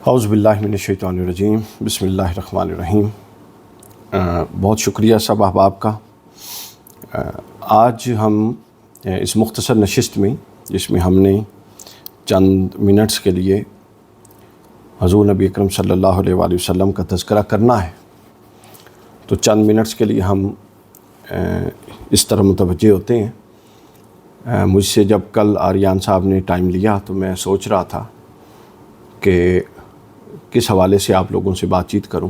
اعوذ باللہ من الشیطان الرجیم بسم اللہ الرحمن الرحیم۔ بہت شکریہ سب احباب کا۔ آج ہم اس مختصر نشست میں جس میں ہم نے چند منٹس کے لیے حضور نبی اکرم صلی اللہ علیہ وآلہ وسلم کا تذکرہ کرنا ہے، تو چند منٹس کے لیے ہم اس طرح متوجہ ہوتے ہیں۔ مجھ سے جب کل آریان صاحب نے ٹائم لیا تو میں سوچ رہا تھا کہ کس حوالے سے آپ لوگوں سے بات چیت کروں۔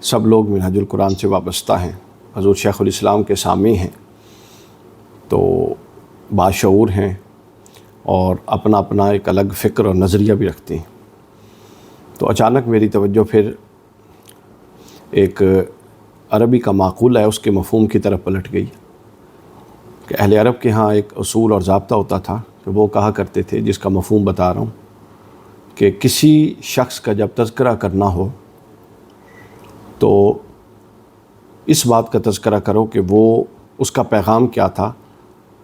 سب لوگ منہج القرآن سے وابستہ ہیں، حضور شیخ الاسلام کے سامع ہیں، تو باشعور ہیں اور اپنا اپنا ایک الگ فکر اور نظریہ بھی رکھتے ہیں۔ تو اچانک میری توجہ پھر ایک عربی کا معقول ہے اس کے مفہوم کی طرف پلٹ گئی کہ اہل عرب کے ہاں ایک اصول اور ضابطہ ہوتا تھا کہ وہ کہا کرتے تھے، جس کا مفہوم بتا رہا ہوں، کہ کسی شخص کا جب تذکرہ کرنا ہو تو اس بات کا تذکرہ کرو کہ وہ اس کا پیغام کیا تھا،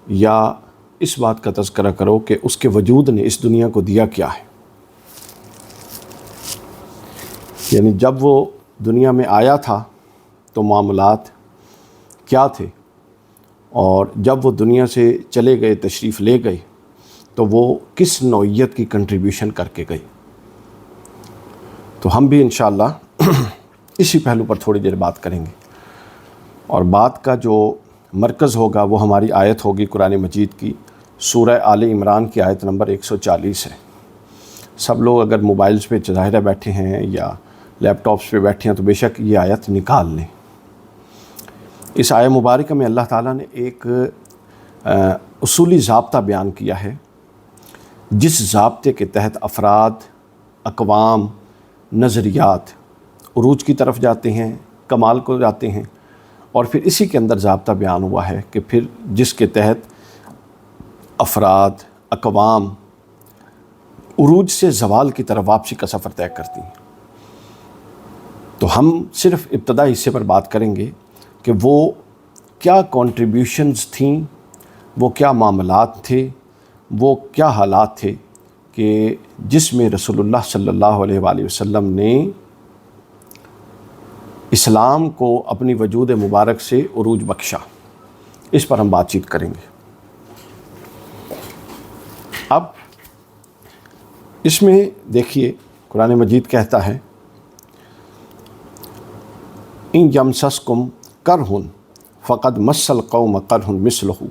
یا اس بات کا تذکرہ کرو کہ اس کے وجود نے اس دنیا کو دیا کیا ہے۔ یعنی جب وہ دنیا میں آیا تھا تو معاملات کیا تھے، اور جب وہ دنیا سے چلے گئے، تشریف لے گئے، تو وہ کس نوعیت کی کنٹریبیوشن کر کے گئی۔ تو ہم بھی انشاءاللہ اسی پہلو پر تھوڑی دیر بات کریں گے، اور بات کا جو مرکز ہوگا وہ ہماری آیت ہوگی قرآن مجید کی سورہ آل عمران کی آیت نمبر 140 ہے۔ سب لوگ اگر موبائلز پہ ظاہرہ بیٹھے ہیں یا لیپ ٹاپس پہ بیٹھے ہیں تو بے شک یہ آیت نکال لیں۔ اس آیت مبارکہ میں اللہ تعالیٰ نے ایک اصولی ضابطہ بیان کیا ہے، جس ضابطے کے تحت افراد، اقوام، نظریات عروج کی طرف جاتے ہیں، کمال کو جاتے ہیں، اور پھر اسی کے اندر ضابطہ بیان ہوا ہے کہ پھر جس کے تحت افراد، اقوام عروج سے زوال کی طرف واپسی کا سفر طے کرتی ہیں۔ تو ہم صرف ابتدائی حصے پر بات کریں گے کہ وہ کیا کنٹریبیوشنز تھیں، وہ کیا معاملات تھے، وہ کیا حالات تھے کہ جس میں رسول اللہ صلی اللہ علیہ وآلہ وسلم نے اسلام کو اپنی وجود مبارک سے عروج بخشا۔ اس پر ہم بات چیت کریں گے۔ اب اس میں دیکھیے قرآن مجید کہتا ہے، ان یمسسکم کرہ فقد مس القوم کرہ مثلہ۔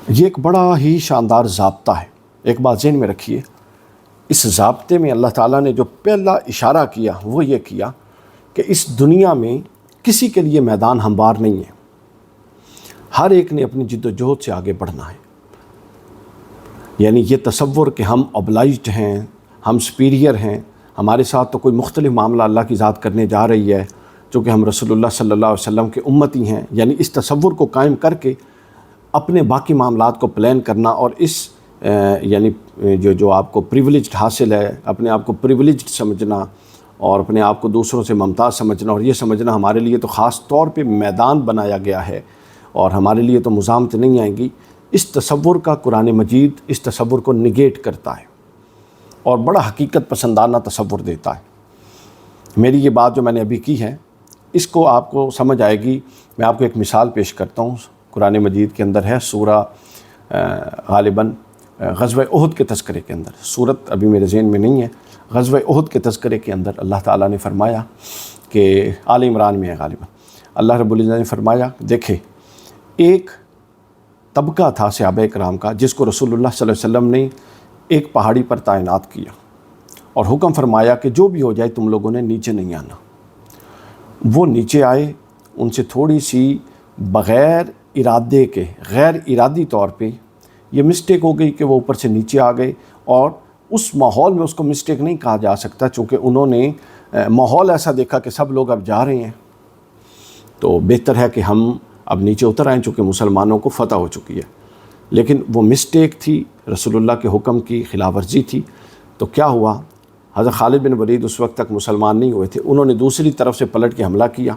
یہ ایک بڑا ہی شاندار ضابطہ ہے۔ ایک بات ذہن میں رکھیے، اس ضابطے میں اللہ تعالیٰ نے جو پہلا اشارہ کیا وہ یہ کیا کہ اس دنیا میں کسی کے لیے میدان ہموار نہیں ہے، ہر ایک نے اپنی جد و جہد سے آگے بڑھنا ہے۔ یعنی یہ تصور کہ ہم اوبلائزڈ ہیں، ہم سپیریئر ہیں، ہمارے ساتھ تو کوئی مختلف معاملہ اللہ کی ذات کرنے جا رہی ہے چونکہ ہم رسول اللہ صلی اللہ علیہ وسلم کے امتی ہیں، یعنی اس تصور کو قائم کر کے اپنے باقی معاملات کو پلان کرنا، اور اس یعنی جو آپ کو پریولیجڈ حاصل ہے، اپنے آپ کو پریولیجڈ سمجھنا اور اپنے آپ کو دوسروں سے ممتاز سمجھنا، اور یہ سمجھنا ہمارے لیے تو خاص طور پہ میدان بنایا گیا ہے اور ہمارے لیے تو مزاحمت نہیں آئیں گی، اس تصور کا قرآن مجید اس تصور کو نگیٹ کرتا ہے اور بڑا حقیقت پسندانہ تصور دیتا ہے۔ میری یہ بات جو میں نے ابھی کی ہے اس کو آپ کو سمجھ آئے گی۔ میں آپ کو ایک مثال پیش کرتا ہوں، قرآن مجید کے اندر ہے، سورہ غالباً غزوہ احد کے تذکرے کے اندر، سورت ابھی میرے ذہن میں نہیں ہے، غزوہ احد کے تذکرے کے اندر اللہ تعالیٰ نے فرمایا کہ آل عمران میں ہے غالباً، اللہ رب العزت نے فرمایا، دیکھیں ایک طبقہ تھا صحابہ کرام کا جس کو رسول اللہ صلی اللہ علیہ وسلم نے ایک پہاڑی پر تعینات کیا اور حکم فرمایا کہ جو بھی ہو جائے تم لوگوں نے نیچے نہیں آنا۔ وہ نیچے آئے، ان سے تھوڑی سی بغیر ارادے کے، غیر ارادی طور پہ یہ مسٹیک ہو گئی کہ وہ اوپر سے نیچے آ گئے، اور اس ماحول میں اس کو مسٹیک نہیں کہا جا سکتا چونکہ انہوں نے ماحول ایسا دیکھا کہ سب لوگ اب جا رہے ہیں، تو بہتر ہے کہ ہم اب نیچے اتر آئیں چونکہ مسلمانوں کو فتح ہو چکی ہے۔ لیکن وہ مسٹیک تھی، رسول اللہ کے حکم کی خلاف ورزی تھی۔ تو کیا ہوا، حضرت خالد بن ولید اس وقت تک مسلمان نہیں ہوئے تھے، انہوں نے دوسری طرف سے پلٹ کے حملہ کیا،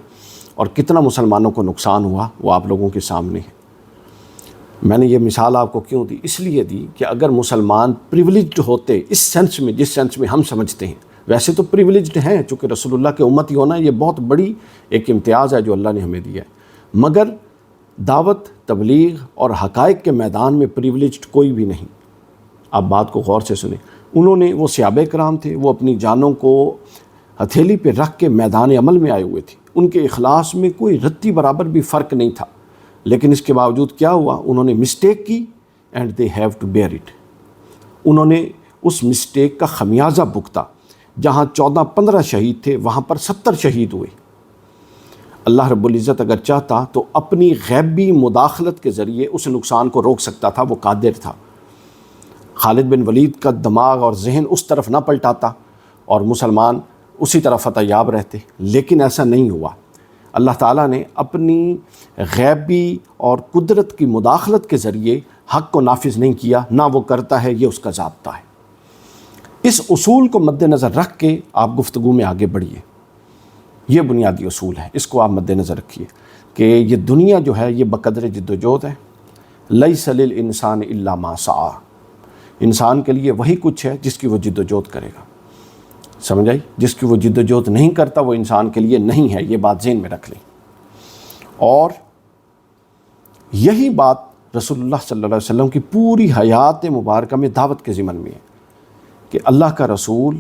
اور کتنا مسلمانوں کو نقصان ہوا وہ آپ لوگوں کے سامنے ہے۔ میں نے یہ مثال آپ کو کیوں دی؟ اس لیے دی کہ اگر مسلمان پریولیجڈ ہوتے اس سینس میں جس سینس میں ہم سمجھتے ہیں، ویسے تو پریولیجڈ ہیں، چونکہ رسول اللہ کے امتی ہونا یہ بہت بڑی ایک امتیاز ہے جو اللہ نے ہمیں دیا ہے، مگر دعوت، تبلیغ اور حقائق کے میدان میں پریولیجڈ کوئی بھی نہیں۔ آپ بات کو غور سے سنیں، وہ صحابہ کرام تھے، وہ اپنی جانوں کو ہتھیلی پہ رکھ کے میدان عمل میں آئے ہوئے تھے، ان کے اخلاص میں کوئی رتی برابر بھی فرق نہیں تھا، لیکن اس کے باوجود کیا ہوا؟ انہوں نے مسٹیک کی and they have to bear it. انہوں نے اس مسٹیک کا خمیازہ بھگتا۔ جہاں 14-15 شہید تھے وہاں پر 70 شہید ہوئے۔ اللہ رب العزت اگر چاہتا تو اپنی غیبی مداخلت کے ذریعے اس نقصان کو روک سکتا تھا، وہ قادر تھا۔ خالد بن ولید کا دماغ اور ذہن اس طرف نہ پلٹاتا اور مسلمان اسی طرح فتح یاب رہتے، لیکن ایسا نہیں ہوا۔ اللہ تعالیٰ نے اپنی غیبی اور قدرت کی مداخلت کے ذریعے حق کو نافذ نہیں کیا، نہ وہ کرتا ہے، یہ اس کا ضابطہ ہے۔ اس اصول کو مد نظر رکھ کے آپ گفتگو میں آگے بڑھیے۔ یہ بنیادی اصول ہے، اس کو آپ مد نظر رکھیے کہ یہ دنیا جو ہے یہ بقدر جد و جہد ہے۔ لیس للانسان الا ما سعی، انسان کے لیے وہی کچھ ہے جس کی وہ جد و جہد کرے گا، سمجھ آئی؟ جس کی وہ جد و جہد نہیں کرتا وہ انسان کے لیے نہیں ہے، یہ بات ذہن میں رکھ لیں۔ اور یہی بات رسول اللہ صلی اللہ علیہ وسلم کی پوری حیات مبارکہ میں دعوت کے ضمن میں ہے کہ اللہ کا رسول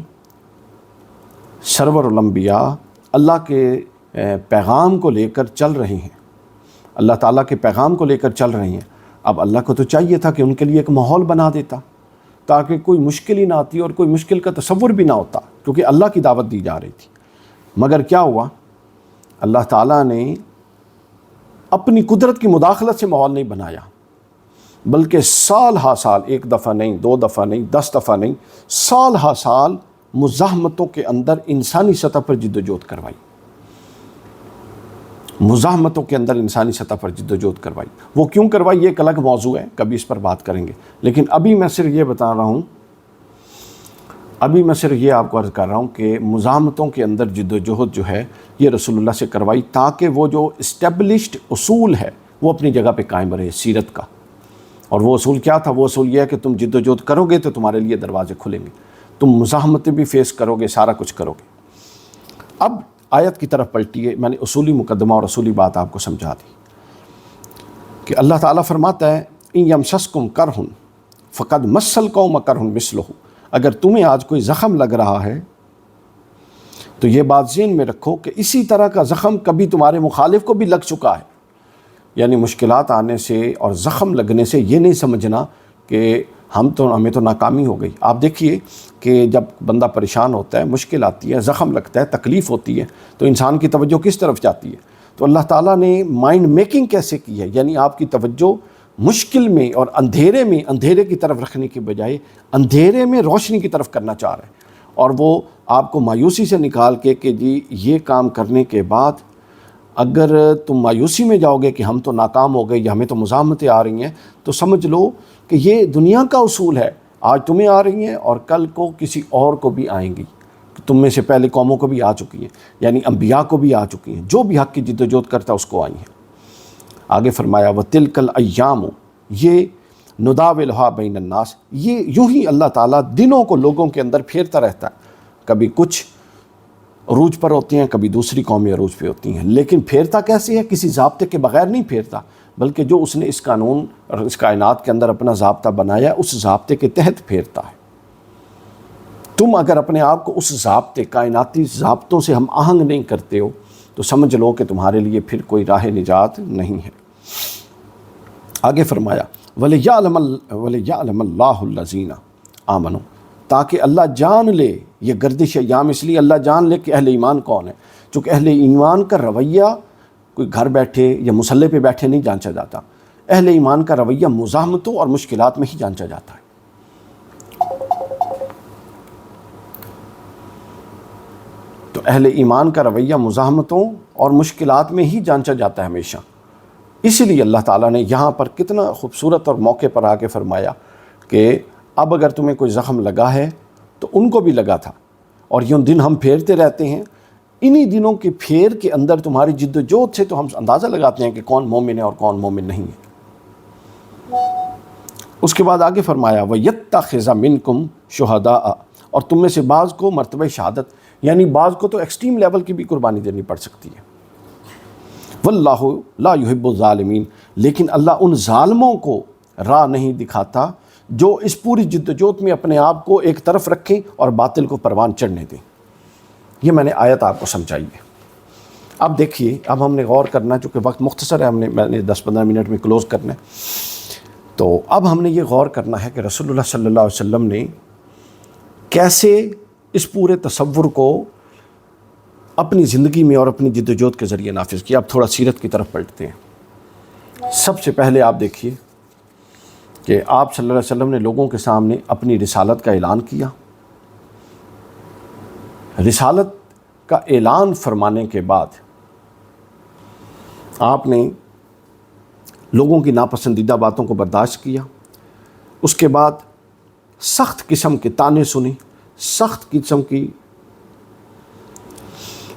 سرور الانبیاء اللہ کے پیغام کو لے کر چل رہے ہیں، اللہ تعالیٰ کے پیغام کو لے کر چل رہے ہیں۔ اب اللہ کو تو چاہیے تھا کہ ان کے لیے ایک ماحول بنا دیتا تاکہ کوئی مشکل ہی نہ آتی اور کوئی مشکل کا تصور بھی نہ ہوتا، کیونکہ اللہ کی دعوت دی جا رہی تھی۔ مگر کیا ہوا؟ اللہ تعالیٰ نے اپنی قدرت کی مداخلت سے ماحول نہیں بنایا، بلکہ سال ہا سال، ایک دفعہ نہیں، 2 دفعہ نہیں، 10 دفعہ نہیں، سال ہا سال مزاحمتوں کے اندر انسانی سطح پر جد و جہد کروائی، مزاحمتوں کے اندر انسانی سطح پر جد و جہد کروائی۔ وہ کیوں کروائی یہ ایک الگ موضوع ہے، کبھی اس پر بات کریں گے، لیکن ابھی میں صرف یہ بتا رہا ہوں، ابھی میں صرف یہ آپ کو عرض کر رہا ہوں کہ مزاحمتوں کے اندر جد و جہد جو ہے یہ رسول اللہ سے کروائی تاکہ وہ جو اسٹیبلشڈ اصول ہے وہ اپنی جگہ پہ قائم رہے سیرت کا۔ اور وہ اصول کیا تھا؟ وہ اصول یہ ہے کہ تم جد و جہد کرو گے تو تمہارے لیے دروازے کھلیں گے، تم مزاحمتیں بھی فیس کرو گے، سارا کچھ کرو گے۔ اب آیت کی طرف پلٹیے، میں نے اصولی مقدمہ اور اصولی بات آپ کو سمجھا دی کہ اللہ تعالیٰ فرماتا ہے ان یمسسکم کرہ فقد مس القوم کرہ مثلہ، اگر تمہیں آج کوئی زخم لگ رہا ہے تو یہ بات ذہن میں رکھو کہ اسی طرح کا زخم کبھی تمہارے مخالف کو بھی لگ چکا ہے۔ یعنی مشکلات آنے سے اور زخم لگنے سے یہ نہیں سمجھنا کہ ہمیں تو ناکامی ہو گئی۔ آپ دیکھیے کہ جب بندہ پریشان ہوتا ہے، مشکل آتی ہے، زخم لگتا ہے، تکلیف ہوتی ہے، تو انسان کی توجہ کس طرف جاتی ہے؟ تو اللہ تعالیٰ نے مائنڈ میکنگ کیسے کی ہے؟ یعنی آپ کی توجہ مشکل میں اور اندھیرے میں اندھیرے کی طرف رکھنے کی بجائے اندھیرے میں روشنی کی طرف کرنا چاہ رہے ہیں، اور وہ آپ کو مایوسی سے نکال کے کہ جی یہ کام کرنے کے بعد اگر تم مایوسی میں جاؤ گے کہ ہم تو ناکام ہو گئے یا ہمیں تو مزاحمتیں آ رہی ہیں، تو سمجھ لو کہ یہ دنیا کا اصول ہے، آج تمہیں آ رہی ہیں اور کل کو کسی اور کو بھی آئیں گی، تم میں سے پہلے قوموں کو بھی آ چکی ہیں، یعنی انبیاء کو بھی آ چکی ہیں، جو بھی حق کی جد و جہد کرتا ہے اس کو آئی ہیں۔ آگے فرمایا وَتِلْكَ الْأَيَّامُ، یہ نُدَاوِلُهَا بَيْنَ النَّاسِ، یہ یوں ہی اللہ تعالیٰ دنوں کو لوگوں کے اندر پھیرتا رہتا ہے، کبھی کچھ عروج پر ہوتی ہیں، کبھی دوسری قومیں عروج پہ ہوتی ہیں، لیکن پھیرتا کیسے ہے؟ کسی ضابطے کے بغیر نہیں پھیرتا، بلکہ جو اس نے اس قانون اور اس کائنات کے اندر اپنا ضابطہ بنایا اس ضابطے کے تحت پھیرتا ہے۔ تم اگر اپنے آپ کو اس ضابطے، کائناتی ضابطوں سے ہم آہنگ نہیں کرتے ہو تو سمجھ لو کہ تمہارے لیے پھر کوئی راہ نجات نہیں ہے۔ آگے فرمایا وَلِيَعْلَمَ اللَّهُ الَّذِينَ آمَنُوا، تاکہ اللہ جان لے، یہ گردش ایام اس لیے اللہ جان لے کہ اہل ایمان کون ہے، چونکہ اہل ایمان کا رویہ کوئی گھر بیٹھے یا مصلی پہ بیٹھے نہیں جانچا جاتا، اہل ایمان کا رویہ مزاحمتوں اور مشکلات میں ہی جانچا جاتا ہے۔ تو اہل ایمان کا رویہ مزاحمتوں اور مشکلات میں ہی جانچا جاتا ہے ہمیشہ۔ اسی لیے اللہ تعالیٰ نے یہاں پر کتنا خوبصورت اور موقع پر آ کے فرمایا کہ اب اگر تمہیں کوئی زخم لگا ہے تو ان کو بھی لگا تھا، اور یہ دن ہم پھیرتے رہتے ہیں، انہی دنوں کے پھیر کے اندر تمہاری جد و جہد سے تو ہم اندازہ لگاتے ہیں کہ کون مومن ہے اور کون مومن نہیں ہے۔ اس کے بعد آگے فرمایا وَيَتَّخِذَ مِنْكُمْ شُهَدَاءَ، اور تم میں سے بعض کو مرتبہ شہادت، یعنی بعض کو تو ایکسٹریم لیول کی بھی قربانی دینی پڑ سکتی ہے۔ وَاللَّهُ لَا يُحِبُّ الظَّالِمِينَ، لیکن اللہ ان ظالموں کو راہ نہیں دکھاتا جو اس پوری جدوجہد میں اپنے آپ کو ایک طرف رکھیں اور باطل کو پروان چڑھنے دیں۔ یہ میں نے آیت آپ کو سمجھائی ہے۔ اب دیکھیے، اب ہم نے غور کرنا، چونکہ وقت مختصر ہے، میں نے 10-15 منٹ میں کلوز کرنا ہے، تو اب ہم نے یہ غور کرنا ہے کہ رسول اللہ صلی اللہ علیہ وسلم نے کیسے اس پورے تصور کو اپنی زندگی میں اور اپنی جدوجہد کے ذریعے نافذ کیا۔ اب تھوڑا سیرت کی طرف پلٹتے ہیں۔ سب سے پہلے آپ دیکھیے کہ آپ صلی اللہ علیہ وسلم نے لوگوں کے سامنے اپنی رسالت کا اعلان کیا۔ رسالت کا اعلان فرمانے کے بعد آپ نے لوگوں کی ناپسندیدہ باتوں کو برداشت کیا، اس کے بعد سخت قسم کے طعنے سنی، سخت قسم کی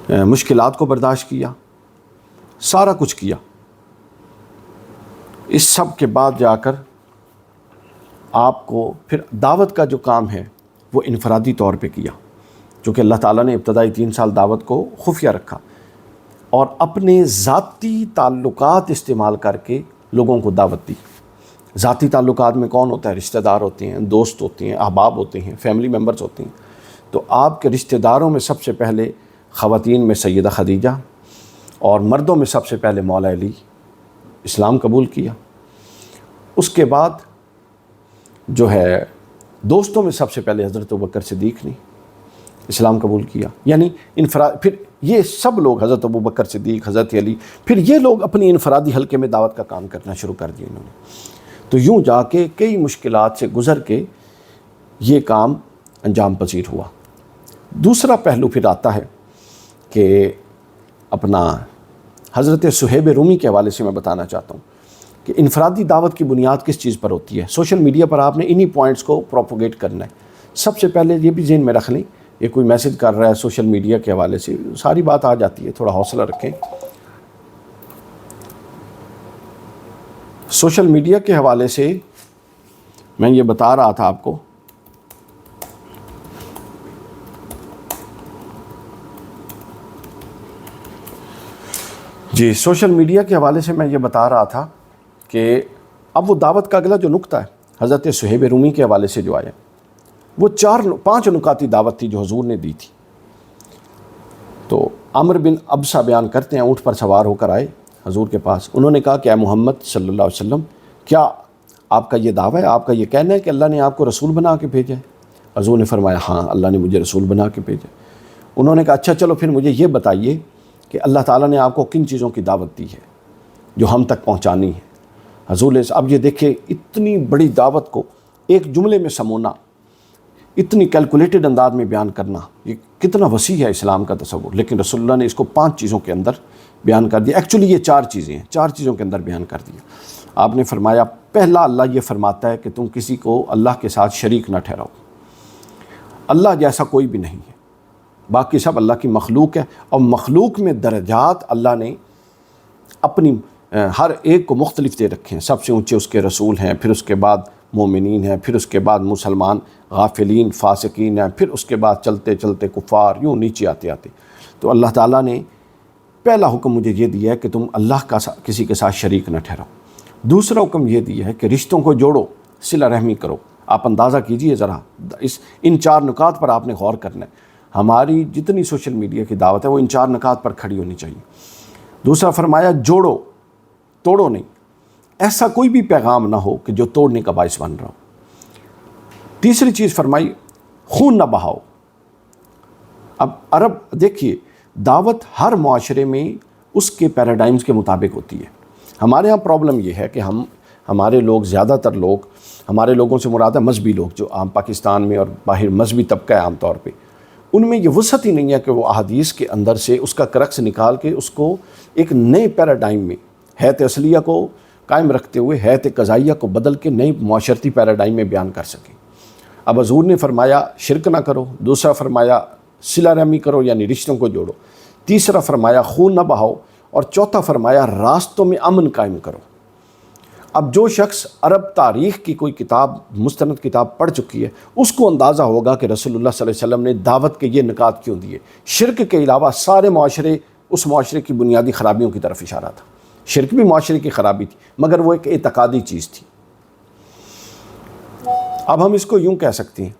مشکلات کو برداشت کیا، سارا کچھ کیا۔ اس سب کے بعد جا کر آپ کو پھر دعوت کا جو کام ہے وہ انفرادی طور پہ کیا، چونکہ اللہ تعالیٰ نے ابتدائی 3 سال دعوت کو خفیہ رکھا اور اپنے ذاتی تعلقات استعمال کر کے لوگوں کو دعوت دی۔ ذاتی تعلقات میں کون ہوتا ہے؟ رشتہ دار ہوتے ہیں، دوست ہوتے ہیں، احباب ہوتے ہیں، فیملی ممبرز ہوتے ہیں۔ تو آپ کے رشتہ داروں میں سب سے پہلے خواتین میں سیدہ خدیجہ، اور مردوں میں سب سے پہلے مولا علی اسلام قبول کیا۔ اس کے بعد جو ہے دوستوں میں سب سے پہلے حضرت ابوبکر صدیق نے اسلام قبول کیا، یعنی پھر یہ سب لوگ، حضرت ابوبکر صدیق، حضرت علی، پھر یہ لوگ اپنی انفرادی حلقے میں دعوت کا کام کرنا شروع کر دیا انہوں نے۔ تو یوں جا کے کئی مشکلات سے گزر کے یہ کام انجام پذیر ہوا۔ دوسرا پہلو پھر آتا ہے کہ اپنا حضرت صہیب رومی کے حوالے سے میں بتانا چاہتا ہوں کہ انفرادی دعوت کی بنیاد کس چیز پر ہوتی ہے۔ سوشل میڈیا پر آپ نے انہی پوائنٹس کو پروپوگیٹ کرنا ہے۔ سب سے پہلے یہ بھی ذہن میں رکھ لیں، یہ کوئی میسج کر رہا ہے سوشل میڈیا کے حوالے سے، ساری بات آ جاتی ہے، تھوڑا حوصلہ رکھیں۔ سوشل میڈیا کے حوالے سے میں یہ بتا رہا تھا آپ کو جی، سوشل میڈیا کے حوالے سے میں یہ بتا رہا تھا کہ اب وہ دعوت کا اگلا جو نقطہ ہے حضرت صہیب رومی کے حوالے سے جو آیا، وہ 5 نکاتی دعوت تھی جو حضور نے دی تھی۔ تو عمر بن ابسہ بیان کرتے ہیں، اونٹ پر سوار ہو کر آئے حضور کے پاس۔ انہوں نے کہا کہ اے محمد صلی اللہ علیہ وسلم، کیا آپ کا یہ دعویٰ ہے، آپ کا یہ کہنا ہے کہ اللہ نے آپ کو رسول بنا کے بھیجا ہے؟ حضور نے فرمایا ہاں، اللہ نے مجھے رسول بنا کے بھیجا۔ انہوں نے کہا اچھا چلو پھر مجھے یہ بتائیے کہ اللہ تعالیٰ نے آپ کو کن چیزوں کی دعوت دی ہے جو ہم تک پہنچانی ہے۔ حضور اب یہ دیکھیں، اتنی بڑی دعوت کو ایک جملے میں سمونا، اتنی کیلکولیٹڈ انداز میں بیان کرنا، یہ کتنا وسیع ہے اسلام کا تصور، لیکن رسول اللہ نے اس کو 5 چیزوں کے اندر بیان کر دیا۔ ایکچولی یہ 4 چیزیں ہیں، 4 چیزوں کے اندر بیان کر دیا۔ آپ نے فرمایا پہلا، اللہ یہ فرماتا ہے کہ تم کسی کو اللہ کے ساتھ شریک نہ ٹھہراؤ، اللہ جیسا کوئی بھی نہیں ہے، باقی سب اللہ کی مخلوق ہے، اور مخلوق میں درجات اللہ نے اپنی ہر ایک کو مختلف دے رکھے ہیں۔ سب سے اونچے اس کے رسول ہیں، پھر اس کے بعد مومنین ہیں، پھر اس کے بعد مسلمان، غافلین، فاسقین ہیں، پھر اس کے بعد چلتے چلتے کفار، یوں نیچے آتے آتے۔ تو اللہ تعالیٰ نے پہلا حکم مجھے یہ دیا ہے کہ تم اللہ کا کسی کے ساتھ شریک نہ ٹھہراؤ۔ دوسرا حکم یہ دیا ہے کہ رشتوں کو جوڑو، صلہ رحمی کرو۔ آپ اندازہ کیجئے ذرا، ان 4 نکات پر آپ نے غور کرنا ہے۔ ہماری جتنی سوشل میڈیا کی دعوت ہے وہ ان 4 نکات پر کھڑی ہونی چاہیے۔ دوسرا فرمایا جوڑو، توڑو نہیں، ایسا کوئی بھی پیغام نہ ہو کہ جو توڑنے کا باعث بن رہا ہو۔ تیسری چیز فرمائی خون نہ بہاؤ۔ اب عرب دیکھیے، دعوت ہر معاشرے میں اس کے پیراڈائمز کے مطابق ہوتی ہے۔ ہمارے ہاں پرابلم یہ ہے کہ ہمارے لوگ، زیادہ تر لوگ، ہمارے لوگوں سے مراد ہے مذہبی لوگ، جو عام پاکستان میں اور باہر مذہبی طبقہ ہے عام طور پہ، ان میں یہ وسعت ہی نہیں ہے کہ وہ احادیث کے اندر سے اس کا کرکس نکال کے اس کو ایک نئے پیراڈائم میں، حیات اصلیہ کو قائم رکھتے ہوئے حیات قضائیہ کو بدل کے نئی معاشرتی پیراڈائم میں بیان کر سکیں۔ اب حضور نے فرمایا شرک نہ کرو، دوسرا فرمایا صلہ رحمی کرو یعنی رشتوں کو جوڑو، تیسرا فرمایا خون نہ بہاؤ، اور چوتھا فرمایا راستوں میں امن قائم کرو۔ اب جو شخص عرب تاریخ کی کوئی کتاب، مستند کتاب پڑھ چکی ہے، اس کو اندازہ ہوگا کہ رسول اللہ صلی اللہ علیہ وسلم نے دعوت کے یہ نکات کیوں دیے۔ شرک کے علاوہ سارے معاشرے اس معاشرے کی بنیادی خرابیوں کی طرف اشارہ تھا۔ شرک بھی معاشرے کی خرابی تھی، مگر وہ ایک اعتقادی چیز تھی۔ اب ہم اس کو یوں کہہ سکتے ہیں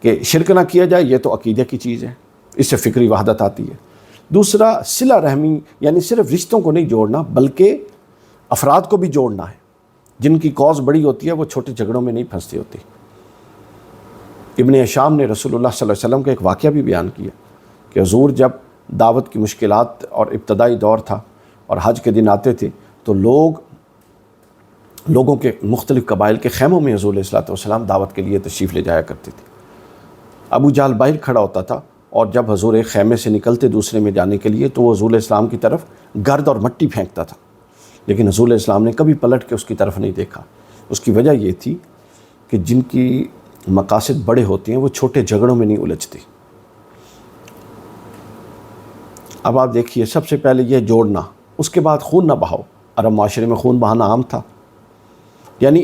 کہ شرک نہ کیا جائے، یہ تو عقیدے کی چیز ہے، اس سے فکری وحدت آتی ہے۔ دوسرا، صلہ رحمی، یعنی صرف رشتوں کو نہیں جوڑنا بلکہ افراد کو بھی جوڑنا ہے۔ جن کی کاز بڑی ہوتی ہے وہ چھوٹے جھگڑوں میں نہیں پھنستی ہوتی۔ ابن ہشام نے رسول اللہ صلی اللہ علیہ وسلم کا ایک واقعہ بھی بیان کیا کہ حضور جب دعوت کی مشکلات اور ابتدائی دور تھا اور حج کے دن آتے تھے تو لوگوں کے مختلف قبائل کے خیموں میں حضور علیہ الصلوۃ والسلام دعوت کے لیے تشریف لے جایا کرتے تھے۔ ابو جہل باہر کھڑا ہوتا تھا اور جب حضور ایک خیمے سے نکلتے دوسرے میں جانے کے لیے تو وہ حضور علیہ السلام کی طرف گرد اور مٹی پھینکتا تھا، لیکن حضور علیہ السلام نے کبھی پلٹ کے اس کی طرف نہیں دیکھا۔ اس کی وجہ یہ تھی کہ جن کی مقاصد بڑے ہوتے ہیں وہ چھوٹے جھگڑوں میں نہیں الجھتے۔ اب آپ دیکھیے، سب سے پہلے یہ جوڑنا، اس کے بعد خون نہ بہاؤ۔ عرب معاشرے میں خون بہانا عام تھا، یعنی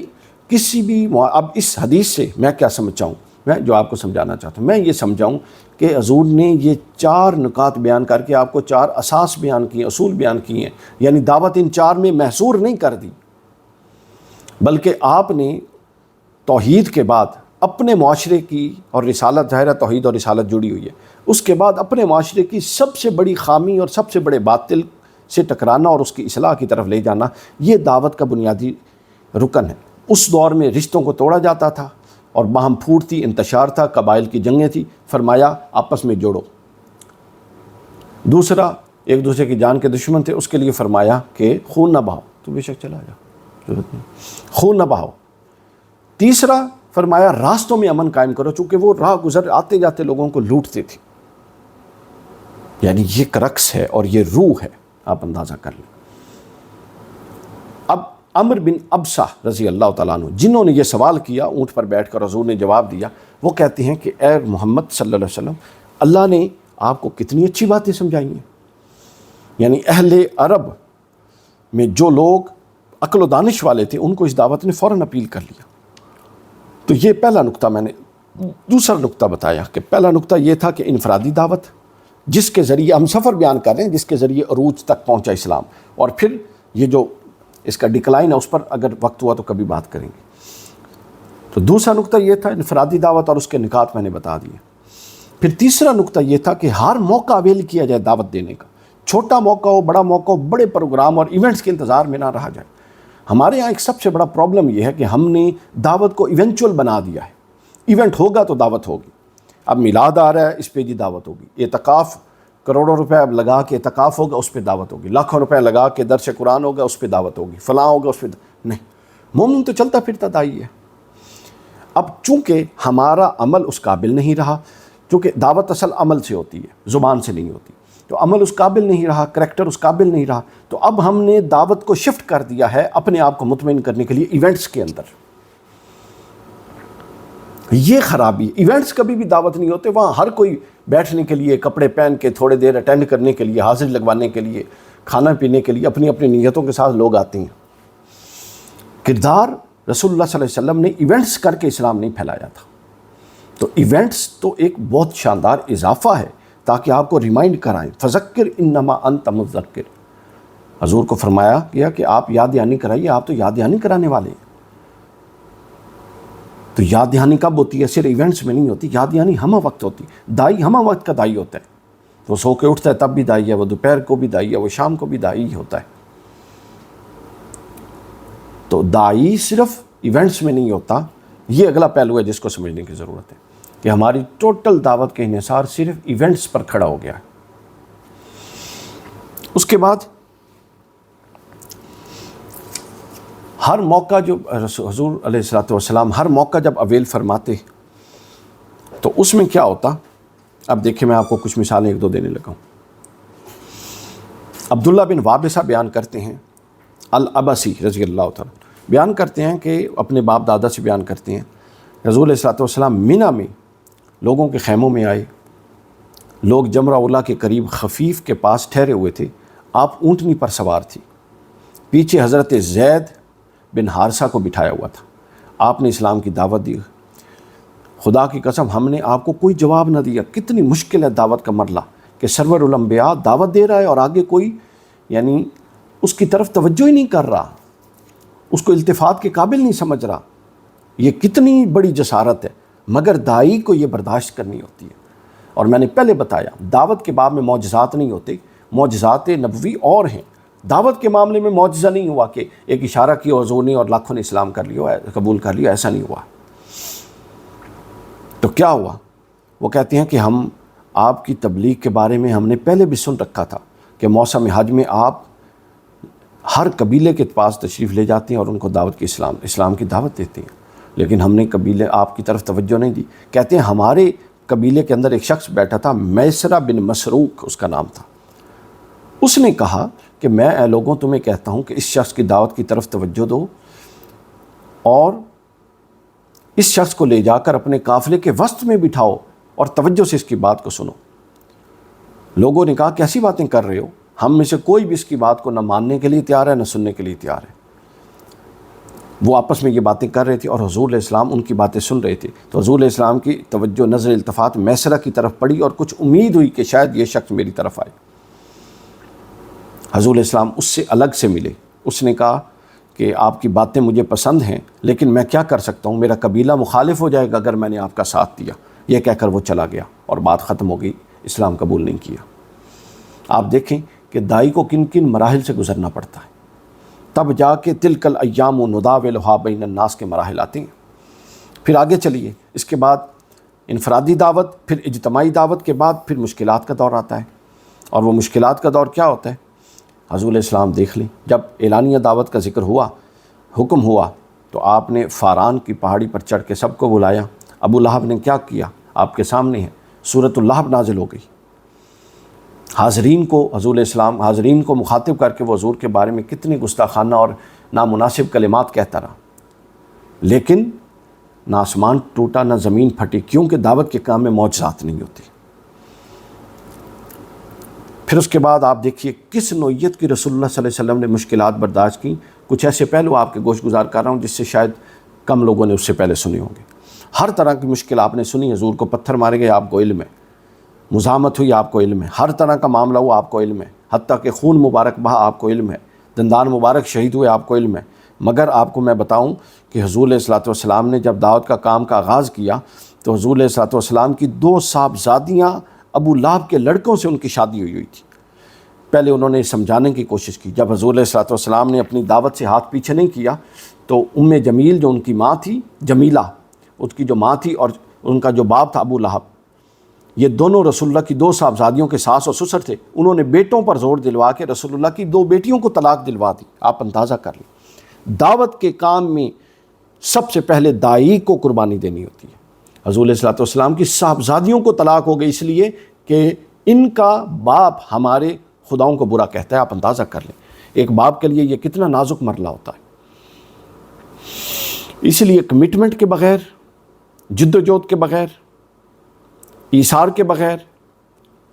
کسی بھی اب اس حدیث سے میں کیا سمجھتا ہوں، میں جو آپ کو سمجھانا چاہتا ہوں، میں یہ سمجھاؤں کہ حضور نے یہ 4 نکات بیان کر کے آپ کو 4 اساس بیان کیے، اصول بیان کیے ہیں، یعنی دعوت ان 4 میں محصور نہیں کر دی، بلکہ آپ نے توحید کے بعد اپنے معاشرے کی، اور رسالت ظاہرہ توحید اور رسالت جڑی ہوئی ہے، اس کے بعد اپنے معاشرے کی سب سے بڑی خامی اور سب سے بڑے باطل سے ٹکرانا اور اس کی اصلاح کی طرف لے جانا، یہ دعوت کا بنیادی رکن ہے۔ اس دور میں رشتوں کو توڑا جاتا تھا اور باہم پھوٹ تھی، انتشار تھا، قبائل کی جنگیں تھی، فرمایا آپس میں جوڑو۔ دوسرا، ایک دوسرے کی جان کے دشمن تھے، اس کے لیے فرمایا کہ خون نہ بہاؤ، تو بے شک چلا جا، ضرورت نہیں، خون نہ بہاؤ۔ تیسرا فرمایا راستوں میں امن قائم کرو، چونکہ وہ راہ گزر آتے جاتے لوگوں کو لوٹتے تھے، یعنی یہ کرکس ہے اور یہ روح ہے، آپ اندازہ کر لیں۔ اب عمر بن ابسہ رضی اللہ تعالیٰ عنہ، جنہوں نے یہ سوال کیا، اونٹ پر بیٹھ کر حضور نے جواب دیا، وہ کہتے ہیں کہ اے محمد صلی اللہ علیہ وسلم، اللہ نے آپ کو کتنی اچھی باتیں سمجھائی ہیں، یعنی اہل عرب میں جو لوگ عقل و دانش والے تھے ان کو اس دعوت نے فوراً اپیل کر لیا۔ تو یہ پہلا نقطہ میں نے۔ دوسرا نقطہ بتایا کہ پہلا نقطہ یہ تھا کہ انفرادی دعوت، جس کے ذریعے ہم سفر بیان کر رہے ہیں، جس کے ذریعے عروج تک پہنچا اسلام، اور پھر یہ جو اس کا ڈکلائن ہے اس پر اگر وقت ہوا تو کبھی بات کریں گے۔ تو دوسرا نقطہ یہ تھا انفرادی دعوت، اور اس کے نکات میں نے بتا دیے۔ پھر تیسرا نقطہ یہ تھا کہ ہر موقع اویل کیا جائے دعوت دینے کا، چھوٹا موقع ہو، بڑا موقع ہو، بڑے پروگرام اور ایونٹس کے انتظار میں نہ رہا جائے۔ ہمارے ہاں ایک سب سے بڑا پرابلم یہ ہے کہ ہم نے دعوت کو ایونچول بنا دیا ہے، ایونٹ ہوگا تو دعوت ہوگی۔ اب میلاد آ رہا ہے، اس پہ جی دعوت ہوگی، اعتکاف کروڑوں روپے اب لگا کے اعتکاف ہوگا، اس پہ دعوت ہوگی، لاکھوں روپے لگا کے درس قرآن ہوگا، اس پہ دعوت ہوگی، فلاں ہوگا، اس پہ نہیں۔ مومن تو چلتا پھرتا داعی ہے۔ اب چونکہ ہمارا عمل اس قابل نہیں رہا، چونکہ دعوت اصل عمل سے ہوتی ہے، زبان سے نہیں ہوتی، تو عمل اس قابل نہیں رہا، کریکٹر اس قابل نہیں رہا، تو اب ہم نے دعوت کو شفٹ کر دیا ہے اپنے آپ کو مطمئن کرنے کے لیے ایونٹس کے اندر۔ یہ خرابی، ایونٹس کبھی بھی دعوت نہیں ہوتے، وہاں ہر کوئی بیٹھنے کے لیے، کپڑے پہن کے تھوڑے دیر اٹینڈ کرنے کے لیے، حاضری لگوانے کے لیے، کھانا پینے کے لیے، اپنی اپنی نیتوں کے ساتھ لوگ آتے ہیں۔ کردار رسول اللہ صلی اللہ علیہ وسلم نے ایونٹس کر کے اسلام نہیں پھیلایا تھا، تو ایونٹس تو ایک بہت شاندار اضافہ ہے تاکہ آپ کو ریمائنڈ کرائیں، فذکر انما انت مذکر۔ حضور کو فرمایا گیا کہ آپ یاد دہانی کرائیے، آپ تو یاد دہانی کرانے والے ہیں۔ تو یاد دہانی کب ہوتی ہے؟ صرف ایونٹس میں نہیں ہوتی، یاد دہانی ہمہ وقت ہوتی۔ دائی ہمہ وقت کا دائی ہوتا ہے، وہ سو کے اٹھتا ہے تب بھی دائی ہے، وہ دوپہر کو بھی دائی ہے، وہ شام کو بھی دائی ہوتا ہے۔ تو دائی صرف ایونٹس میں نہیں ہوتا، یہ اگلا پہلو ہے جس کو سمجھنے کی ضرورت ہے کہ ہماری ٹوٹل دعوت کا انحصار صرف ایونٹس پر کھڑا ہو گیا ہے۔ اس کے بعد ہر موقع جو حضور علیہ الصلوۃ والسلام ہر موقع جب اویل فرماتے تو اس میں کیا ہوتا؟ اب دیکھیں، میں آپ کو کچھ مثالیں 1-2 دینے لگا ہوں۔ عبداللہ بن وابصہ بیان کرتے ہیں، العبسی رضی اللہ تعالیٰ بیان کرتے ہیں کہ اپنے باپ دادا سے بیان کرتے ہیں، حضور علیہ الصلوۃ والسلام منی میں لوگوں کے خیموں میں آئے، لوگ جمرہ اولیٰ کے قریب خفیف کے پاس ٹھہرے ہوئے تھے، آپ اونٹنی پر سوار تھی، پیچھے حضرت زید بن حارثہ کو بٹھایا ہوا تھا، آپ نے اسلام کی دعوت دی، خدا کی قسم ہم نے آپ کو کوئی جواب نہ دیا۔ کتنی مشکل ہے دعوت کا مرحلہ کہ سرور الانبیاء دعوت دے رہا ہے اور آگے کوئی یعنی اس کی طرف توجہ ہی نہیں کر رہا، اس کو التفات کے قابل نہیں سمجھ رہا۔ یہ کتنی بڑی جسارت ہے، مگر داعی کو یہ برداشت کرنی ہوتی ہے۔ اور میں نے پہلے بتایا دعوت کے باب میں معجزات نہیں ہوتے، معجزات نبوی اور ہیں۔ دعوت کے معاملے میں معجزہ نہیں ہوا کہ ایک اشارہ کیا حضور نے اور لاکھوں نے اسلام کر لیا، قبول کر لیا، ایسا نہیں ہوا۔ تو کیا ہوا؟ وہ کہتے ہیں کہ ہم آپ کی تبلیغ کے بارے میں ہم نے پہلے بھی سن رکھا تھا کہ موسم حج میں آپ ہر قبیلے کے پاس تشریف لے جاتے ہیں اور ان کو دعوت کی اسلام کی دعوت دیتے ہیں، لیکن ہم نے قبیلے آپ کی طرف توجہ نہیں دی۔ کہتے ہیں ہمارے قبیلے کے اندر ایک شخص بیٹھا تھا، میسرہ بن مسروق اس کا نام تھا، اس نے کہا کہ میں اے لوگوں تمہیں کہتا ہوں کہ اس شخص کی دعوت کی طرف توجہ دو اور اس شخص کو لے جا کر اپنے قافلے کے وسط میں بٹھاؤ اور توجہ سے اس کی بات کو سنو۔ لوگوں نے کہا کیسی باتیں کر رہے ہو، ہم میں سے کوئی بھی اس کی بات کو نہ ماننے کے لیے تیار ہے نہ سننے کے لیے تیار ہے۔ وہ آپس میں یہ باتیں کر رہے تھے اور حضور علیہ السلام ان کی باتیں سن رہے تھے، تو حضور علیہ السلام کی توجہ نظر التفات میسرہ کی طرف پڑی اور کچھ امید ہوئی کہ شاید یہ شخص میری طرف آئے۔ حضور علیہ السلام اس سے الگ سے ملے، اس نے کہا کہ آپ کی باتیں مجھے پسند ہیں لیکن میں کیا کر سکتا ہوں، میرا قبیلہ مخالف ہو جائے گا اگر میں نے آپ کا ساتھ دیا۔ یہ کہہ کر وہ چلا گیا اور بات ختم ہو گئی، اسلام قبول نہیں کیا۔ آپ دیکھیں کہ داعی کو کن کن مراحل سے گزرنا پڑتا ہے، تب جا کے تلک الایام نداولھا بین الناس کے مراحل آتے ہیں۔ پھر آگے چلیے، اس کے بعد انفرادی دعوت، پھر اجتماعی دعوت کے بعد پھر مشکلات کا دور آتا ہے۔ اور وہ مشکلات کا دور کیا ہوتا ہے؟ حضور علیہ السلام دیکھ لیں، جب اعلانیہ دعوت کا ذکر ہوا، حکم ہوا، تو آپ نے فاران کی پہاڑی پر چڑھ کے سب کو بلایا۔ ابو لہب نے کیا کیا؟ آپ کے سامنے ہے، سورۃ اللہب نازل ہو گئی۔ حاضرین کو حضور علیہ السلام حاضرین کو مخاطب کر کے وہ حضور کے بارے میں کتنی گستاخانہ اور نامناسب کلمات کہتا رہا، لیکن نہ آسمان ٹوٹا نہ زمین پھٹی، کیونکہ دعوت کے کام میں معجزات نہیں ہوتی۔ پھر اس کے بعد آپ دیکھیے کس نوعیت کی رسول اللہ صلی اللہ علیہ وسلم نے مشکلات برداشت کی۔ کچھ ایسے پہلو آپ کے گوش گزار کر رہا ہوں جس سے شاید کم لوگوں نے اس سے پہلے سنے ہوں گے۔ ہر طرح کی مشکل آپ نے سنی، حضور کو پتھر مارے گئے آپ کو علم ہے، مزاحمت ہوئی آپ کو علم ہے، ہر طرح کا معاملہ ہوا آپ کو علم ہے، حتیٰ کہ خون مبارک بہا آپ کو علم ہے، دندان مبارک شہید ہوئے آپ کو علم ہے۔ مگر آپ کو میں بتاؤں کہ حضور علیہ السلام نے جب دعوت کا کام کا آغاز کیا تو حضور علیہ السلام کی 2 صاحبزادیاں ابو لہب کے لڑکوں سے ان کی شادی ہوئی تھی۔ پہلے انہوں نے سمجھانے کی کوشش کی، جب حضور علیہ السلام نے اپنی دعوت سے ہاتھ پیچھے نہیں کیا تو جمیل جو ان کی ماں تھی، جمیلہ اس کی جو ماں تھی، اور ان کا جو باپ تھا ابو لہب، یہ دونوں رسول اللہ کی 2 صاحبزادیوں کے ساس اور سسر تھے۔ انہوں نے بیٹوں پر زور دلوا کے رسول اللہ کی 2 بیٹیوں کو طلاق دلوا دی۔ آپ اندازہ کر لیں، دعوت کے کام میں سب سے پہلے داعی کو قربانی دینی ہوتی ہے۔ حضور علیہ السلام کی صاحبزادیوں کو طلاق ہو گئی اس لیے کہ ان کا باپ ہمارے خداؤں کو برا کہتا ہے۔ آپ اندازہ کر لیں ایک باپ کے لیے یہ کتنا نازک مرحلہ ہوتا ہے۔ اس لیے کمٹمنٹ کے بغیر، جد و جہد کے بغیر، ایثار کے بغیر،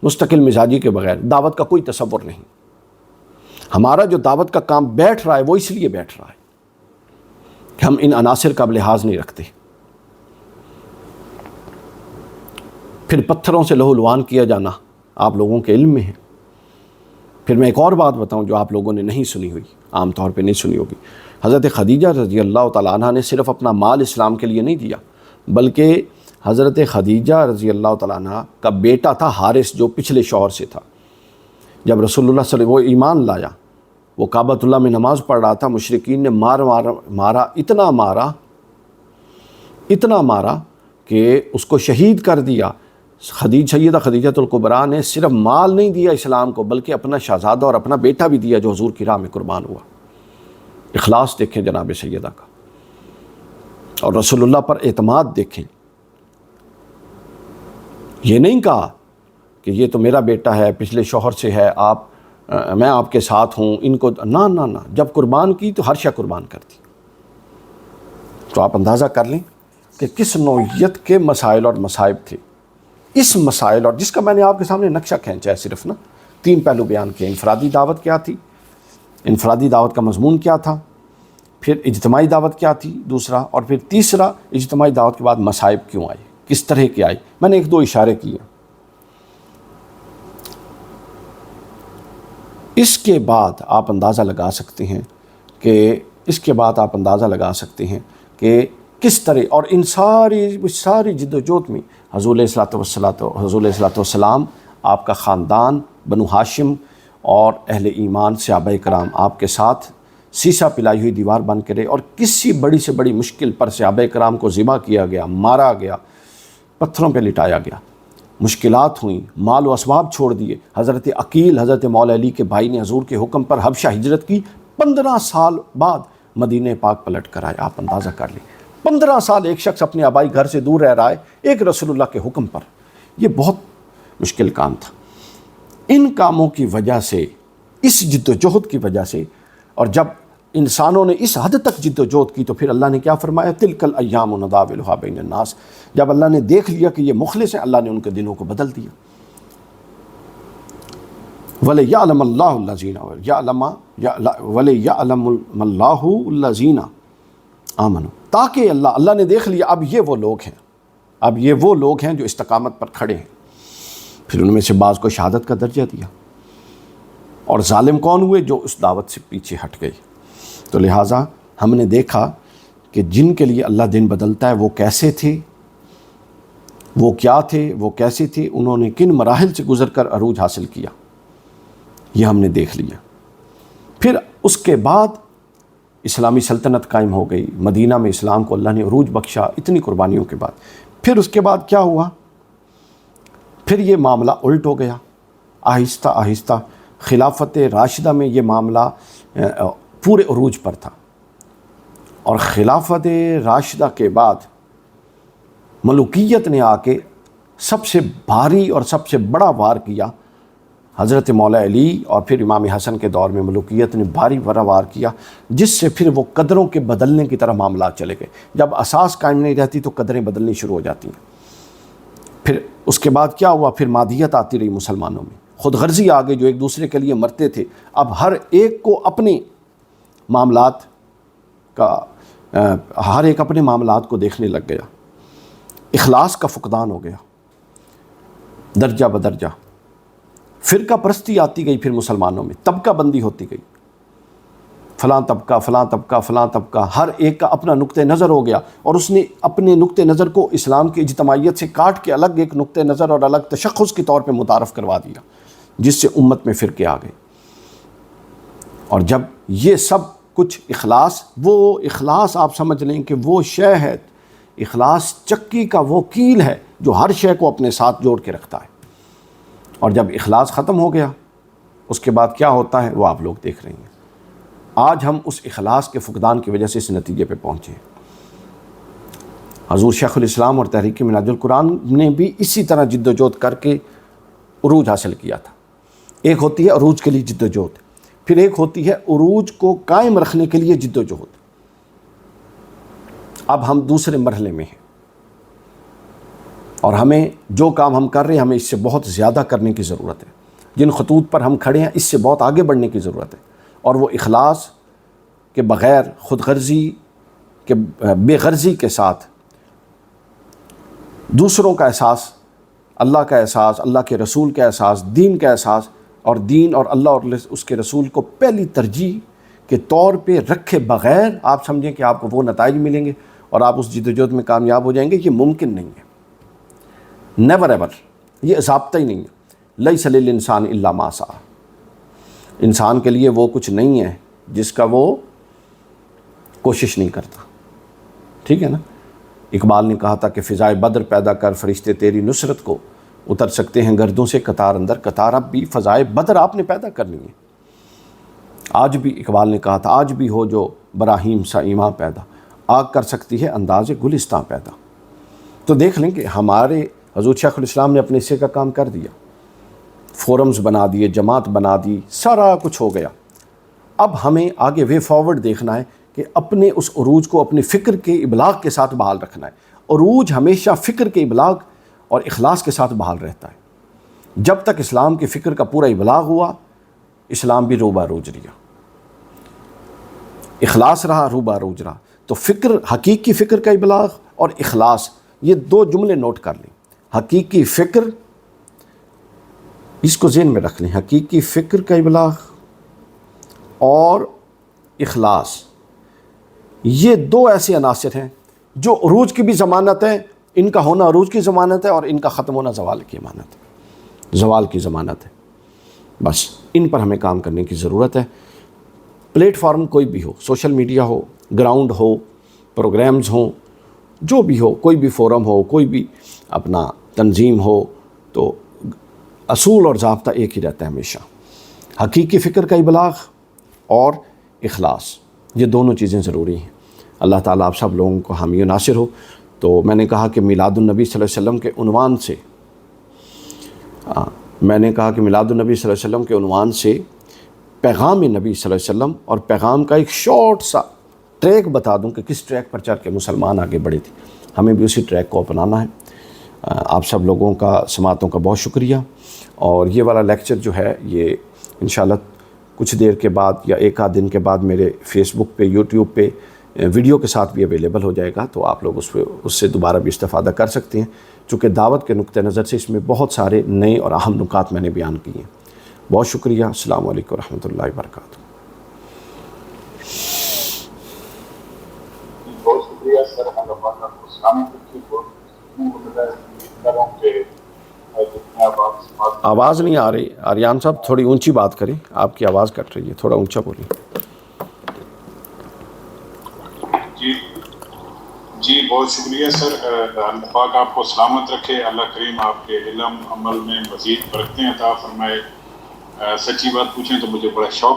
مستقل مزاجی کے بغیر دعوت کا کوئی تصور نہیں۔ ہمارا جو دعوت کا کام بیٹھ رہا ہے وہ اس لیے بیٹھ رہا ہے کہ ہم ان عناصر کا لحاظ نہیں رکھتے۔ پھر پتھروں سے لہو لہان کیا جانا آپ لوگوں کے علم میں ہے۔ پھر میں ایک اور بات بتاؤں جو آپ لوگوں نے نہیں سنی ہوئی، عام طور پہ نہیں سنی ہوگی۔ حضرت خدیجہ رضی اللہ تعالیٰ عنہ نے صرف اپنا مال اسلام کے لیے نہیں دیا، بلکہ حضرت خدیجہ رضی اللہ تعالیٰ عنہ کا بیٹا تھا حارث، جو پچھلے شوہر سے تھا۔ جب رسول اللہ صلی اللہ علیہ وسلم وہ ایمان لایا، وہ کعبۃ اللہ میں نماز پڑھ رہا تھا، مشرکین نے اتنا مارا کہ اس کو شہید کر دیا۔ سیدہ خدیجۃ الکبریٰ نے صرف مال نہیں دیا اسلام کو، بلکہ اپنا شہزادہ اور اپنا بیٹا بھی دیا جو حضور کی راہ میں قربان ہوا۔ اخلاص دیکھیں جناب سیدہ کا، اور رسول اللہ پر اعتماد دیکھیں۔ یہ نہیں کہا کہ یہ تو میرا بیٹا ہے، پچھلے شوہر سے ہے، میں آپ کے ساتھ ہوں، ان کو نہ جب قربان کی تو ہر شے قربان کر دی۔ تو آپ اندازہ کر لیں کہ کس نوعیت کے مسائل اور مصائب تھے۔ اس مسائل، اور جس کا میں نے آپ کے سامنے نقشہ کھینچا ہے صرف 3 پہلو بیان کیے۔ انفرادی دعوت کیا تھی، انفرادی دعوت کا مضمون کیا تھا، پھر اجتماعی دعوت کیا تھی دوسرا، اور پھر تیسرا اجتماعی دعوت کے بعد مصائب کیوں آئے، کس طرح کے آئے. میں نے ایک دو اشارے کیے. اس کے بعد آپ اندازہ لگا سکتے ہیں کہ کس طرح، اور ان ساری جد و جہد میں حضور علیہ السلام، آپ کا خاندان بنو ہاشم اور اہل ایمان صحابہ کرام آپ کے ساتھ سیسا پلائی ہوئی دیوار بن کے رہے، اور کسی بڑی سے بڑی مشکل پر صحابہ کرام کو ذبح کیا گیا، مارا گیا، پتھروں پہ لٹایا گیا، مشکلات ہوئیں، مال و اسباب چھوڑ دیے. حضرت عقیل حضرت مولا علی کے بھائی نے حضور کے حکم پر حبشہ ہجرت کی، 15 سال بعد مدینہ پاک پلٹ کر آئے. آپ اندازہ کر لیں، 15 سال ایک شخص اپنے آبائی گھر سے دور رہ رہا ہے ایک رسول اللہ کے حکم پر. یہ بہت مشکل کام تھا. ان کاموں کی وجہ سے، اس جد و جہد کی وجہ سے، اور جب انسانوں نے اس حد تک جد و جہد کی تو پھر اللہ نے کیا فرمایا، تلک الایام نداولها بین الناس. جب اللہ نے دیکھ لیا کہ یہ مخلص ہیں، اللہ نے ان کے دنوں کو بدل دیا. وَلِيَعْلَمَ اللَّهُ الَّذِينَ آمَنُوا، تاکہ اللہ نے دیکھ لیا اب یہ وہ لوگ ہیں جو استقامت پر کھڑے ہیں. پھر ان میں سے بعض کو شہادت کا درجہ دیا. اور ظالم کون ہوئے؟ جو اس دعوت سے پیچھے ہٹ گئے. تو لہٰذا ہم نے دیکھا کہ جن کے لیے اللہ دن بدلتا ہے وہ کیسے تھے، وہ کیا تھے، وہ کیسے تھے، انہوں نے کن مراحل سے گزر کر عروج حاصل کیا، یہ ہم نے دیکھ لیا. پھر اس کے بعد اسلامی سلطنت قائم ہو گئی، مدینہ میں اسلام کو اللہ نے عروج بخشا اتنی قربانیوں کے بعد. پھر اس کے بعد کیا ہوا؟ پھر یہ معاملہ الٹ ہو گیا. آہستہ آہستہ خلافت راشدہ میں یہ معاملہ پورے عروج پر تھا، اور خلافت راشدہ کے بعد ملوکیت نے آ کے سب سے بھاری اور سب سے بڑا وار کیا. حضرت مولا علی اور پھر امام حسن کے دور میں ملوکیت نے بھاری بڑا وار کیا، جس سے پھر وہ قدروں کے بدلنے کی طرح معاملات چلے گئے. جب اساس قائم نہیں رہتی تو قدریں بدلنی شروع ہو جاتی ہیں. پھر اس کے بعد کیا ہوا؟ پھر مادیت آتی رہی مسلمانوں میں، خود غرضی آ گئی. جو ایک دوسرے کے لیے مرتے تھے، اب ہر ایک کو اپنے معاملات اپنے معاملات کو دیکھنے لگ گیا. اخلاص کا فقدان ہو گیا درجہ بدرجہ. فرقہ پرستی آتی گئی، پھر مسلمانوں میں طبقہ بندی ہوتی گئی. فلاں طبقہ فلاں طبقہ فلاں طبقہ، ہر ایک کا اپنا نقطہ نظر ہو گیا، اور اس نے اپنے نقطہ نظر کو اسلام کی اجتماعیت سے کاٹ کے الگ ایک نقطہ نظر اور الگ تشخص کے طور پہ متعارف کروا دیا، جس سے امت میں فرقے آ گئے. اور جب یہ سب کچھ وہ اخلاص آپ سمجھ لیں کہ وہ شے ہے، اخلاص چکی کا وہ کیل ہے جو ہر شے کو اپنے ساتھ جوڑ کے رکھتا ہے. اور جب اخلاص ختم ہو گیا، اس کے بعد کیا ہوتا ہے وہ آپ لوگ دیکھ رہے ہیں. آج ہم اس اخلاص کے فقدان کی وجہ سے اس نتیجے پہ پہنچے. حضور شیخ الاسلام اور تحریک منہاج القرآن نے بھی اسی طرح جد و جہد کر کے عروج حاصل کیا تھا. ایک ہوتی ہے عروج کے لیے جد و جہد، پھر ایک ہوتی ہے عروج کو قائم رکھنے کے لیے جد و جہد. اب ہم دوسرے مرحلے میں ہیں، اور ہمیں جو کام ہم کر رہے ہیں ہمیں اس سے بہت زیادہ کرنے کی ضرورت ہے. جن خطوط پر ہم کھڑے ہیں اس سے بہت آگے بڑھنے کی ضرورت ہے. اور وہ اخلاص کے بغیر، خود غرضی کے بے غرضی کے ساتھ دوسروں کا احساس، اللہ کا احساس، اللہ کے رسول کا احساس، دین کا احساس، اور دین اور اللہ اور اس کے رسول کو پہلی ترجیح کے طور پہ رکھے بغیر آپ سمجھیں کہ آپ کو وہ نتائج ملیں گے اور آپ اس جد و جہد میں کامیاب ہو جائیں گے، یہ ممکن نہیں ہے. نیور ایور، یہ ضابطہ ہی نہیں ہے. لیس للانسان الا ما سعی، انسان کے لیے وہ کچھ نہیں ہے جس کا وہ کوشش نہیں کرتا. ٹھیک ہے نا؟ اقبال نے کہا تھا کہ فضائے بدر پیدا کر فرشتے تیری نصرت کو اتر سکتے ہیں گردوں سے قطار اندر قطار. اب بھی فضائے بدر آپ نے پیدا کرنی ہے. آج بھی اقبال نے کہا تھا آج بھی ہو جو براہیم سا ایمان پیدا، آگ کر سکتی ہے انداز گلستان پیدا. تو دیکھ لیں کہ ہمارے حضور شیخ الاسلام نے اپنے حصے کا کام کر دیا، فورمز بنا دیے، جماعت بنا دی، سارا کچھ ہو گیا. اب ہمیں آگے وے فارورڈ دیکھنا ہے کہ اپنے اس عروج کو اپنے فکر کے ابلاغ کے ساتھ بحال رکھنا ہے. عروج ہمیشہ فکر کے ابلاغ اور اخلاص کے ساتھ بحال رہتا ہے. جب تک اسلام کے فکر کا پورا ابلاغ ہوا، اسلام بھی روبہ روج رہا. اخلاص رہا روح باروج رہا. تو فکر، حقیقی فکر کا ابلاغ اور اخلاص، یہ دو جملے نوٹ کر لیں. حقیقی فکر، اس کو ذہن میں رکھ لیں، حقیقی فکر کا ابلاغ اور اخلاص، یہ دو ایسے عناصر ہیں جو عروج کی بھی ضمانت ہے. ان کا ہونا عروج کی ضمانت ہے اور ان کا ختم ہونا زوال کی ضمانت ہے، زوال کی ضمانت ہے. بس ان پر ہمیں کام کرنے کی ضرورت ہے. پلیٹ فارم کوئی بھی ہو، سوشل میڈیا ہو، گراؤنڈ ہو، پروگرامز ہوں، جو بھی ہو، کوئی بھی فورم ہو، کوئی بھی اپنا تنظیم ہو، تو اصول اور ضابطہ ایک ہی رہتا ہے ہمیشہ، حقیقی فکر کا ابلاغ اور اخلاص. یہ دونوں چیزیں ضروری ہیں. اللہ تعالیٰ آپ سب لوگوں کو حامی و ناصر ہو. تو میں نے کہا کہ میلاد النبی صلی اللہ علیہ وسلم کے عنوان سے، میں نے کہا کہ میلاد النبی صلی اللہ علیہ وسلم کے عنوان سے پیغام نبی صلی اللہ علیہ وسلم اور پیغام کا ایک شارٹ سا ٹریک بتا دوں کہ کس ٹریک پر چل کے مسلمان آگے بڑھے تھے. ہمیں بھی اسی ٹریک کو اپنانا ہے. آپ سب لوگوں کا سماعتوں کا بہت شکریہ. اور یہ والا لیکچر جو ہے یہ انشاءاللہ کچھ دیر کے بعد یا ایک آدھ دن کے بعد میرے فیس بک پہ، یوٹیوب پہ ویڈیو کے ساتھ بھی اویلیبل ہو جائے گا. تو آپ لوگ اس سے دوبارہ بھی استفادہ کر سکتے ہیں، چونکہ دعوت کے نقطہ نظر سے اس میں بہت سارے نئے اور اہم نکات میں نے بیان کیے ہیں. بہت شکریہ. السلام علیکم ورحمۃ اللہ وبرکاتہ. بہت شکریہ سر. السلام آواز نہیں آ رہی آریان صاحب، تھوڑی اونچی بات کریں، آپ کی آواز کٹ رہی ہے، تھوڑا اونچا بولیں. جی بہت شکریہ سر. اللہ پاک آپ کو سلامت رکھے. اللہ کریم آپ کے علم عمل میں مزید برکتیں عطا فرمائے. سچی بات پوچھیں تو مجھے بڑا شوق